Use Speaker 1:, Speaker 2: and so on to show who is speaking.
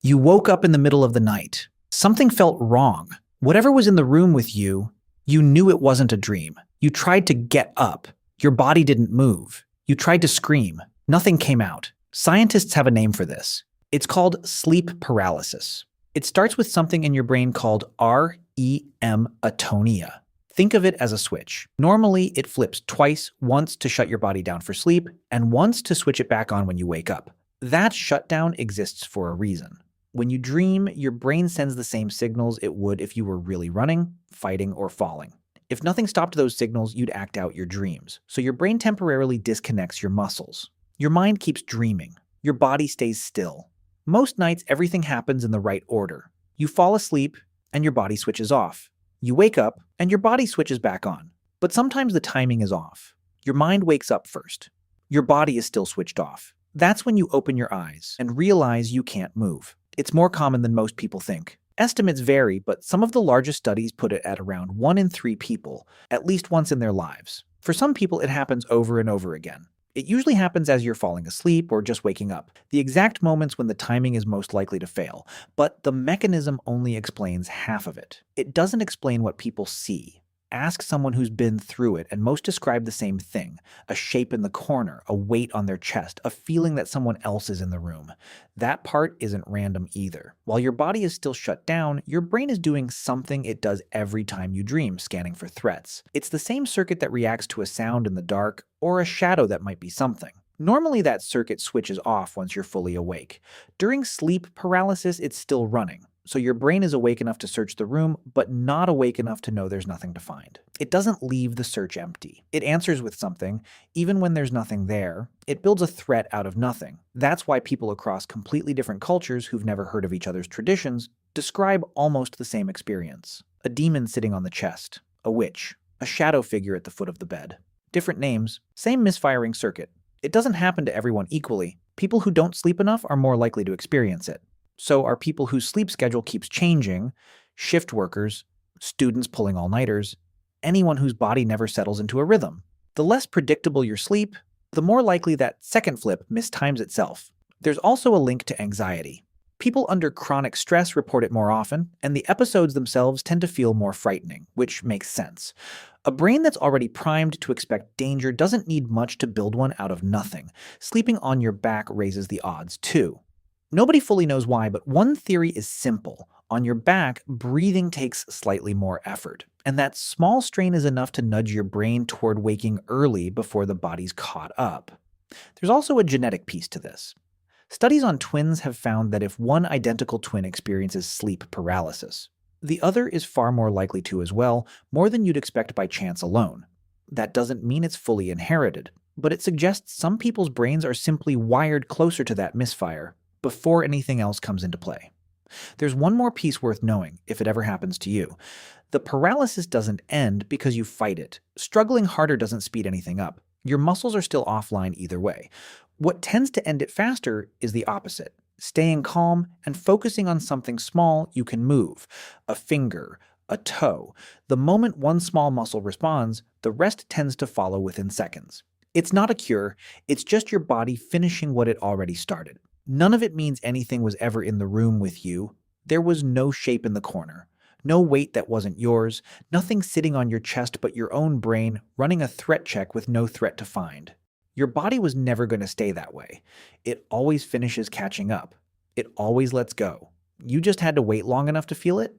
Speaker 1: You woke up in the middle of the night. Something felt wrong. Whatever was in the room with you, you knew it wasn't a dream. You tried to get up. Your body didn't move. You tried to scream. Nothing came out. Scientists have a name for this. It's called sleep paralysis. It starts with something in your brain called REM atonia. Think of it as a switch. Normally, it flips twice, once to shut your body down for sleep, and once to switch it back on when you wake up. That shutdown exists for a reason. When you dream, your brain sends the same signals it would if you were really running, fighting, or falling. If nothing stopped those signals, you'd act out your dreams. So your brain temporarily disconnects your muscles. Your mind keeps dreaming. Your body stays still. Most nights, everything happens in the right order. You fall asleep, and your body switches off. You wake up, and your body switches back on. But sometimes the timing is off. Your mind wakes up first. Your body is still switched off. That's when you open your eyes and realize you can't move. It's more common than most people think. Estimates vary, but some of the largest studies put it at around 1 in 3 people, at least once in their lives. For some people, it happens over and over again. It usually happens as you're falling asleep or just waking up, the exact moments when the timing is most likely to fail. But the mechanism only explains half of it. It doesn't explain what people see. Ask someone who's been through it, and most describe the same thing: a shape in the corner, a weight on their chest, a feeling that someone else is in the room. That part isn't random either. While your body is still shut down, your brain is doing something it does every time you dream, scanning for threats. It's the same circuit that reacts to a sound in the dark or a shadow that might be something. Normally, that circuit switches off once you're fully awake. During sleep paralysis, it's still running. So your brain is awake enough to search the room, but not awake enough to know there's nothing to find. It doesn't leave the search empty. It answers with something, even when there's nothing there. It builds a threat out of nothing. That's why people across completely different cultures who've never heard of each other's traditions describe almost the same experience. A demon sitting on the chest, a witch, a shadow figure at the foot of the bed. Different names, same misfiring circuit. It doesn't happen to everyone equally. People who don't sleep enough are more likely to experience it. So are people whose sleep schedule keeps changing, shift workers, students pulling all-nighters, anyone whose body never settles into a rhythm. The less predictable your sleep, the more likely that second flip mistimes itself. There's also a link to anxiety. People under chronic stress report it more often, and the episodes themselves tend to feel more frightening, which makes sense. A brain that's already primed to expect danger doesn't need much to build one out of nothing. Sleeping on your back raises the odds, too. Nobody fully knows why, but one theory is simple. On your back, breathing takes slightly more effort, and that small strain is enough to nudge your brain toward waking early before the body's caught up. There's also a genetic piece to this. Studies on twins have found that if one identical twin experiences sleep paralysis, the other is far more likely to as well, more than you'd expect by chance alone. That doesn't mean it's fully inherited, but it suggests some people's brains are simply wired closer to that misfire before anything else comes into play. There's one more piece worth knowing, if it ever happens to you. The paralysis doesn't end because you fight it. Struggling harder doesn't speed anything up. Your muscles are still offline either way. What tends to end it faster is the opposite: staying calm and focusing on something small you can move. A finger, a toe. The moment one small muscle responds, the rest tends to follow within seconds. It's not a cure, it's just your body finishing what it already started. None of it means anything was ever in the room with you. There was no shape in the corner, no weight that wasn't yours, nothing sitting on your chest but your own brain running a threat check with no threat to find. Your body was never going to stay that way. It always finishes catching up. It always lets go. You just had to wait long enough to feel it.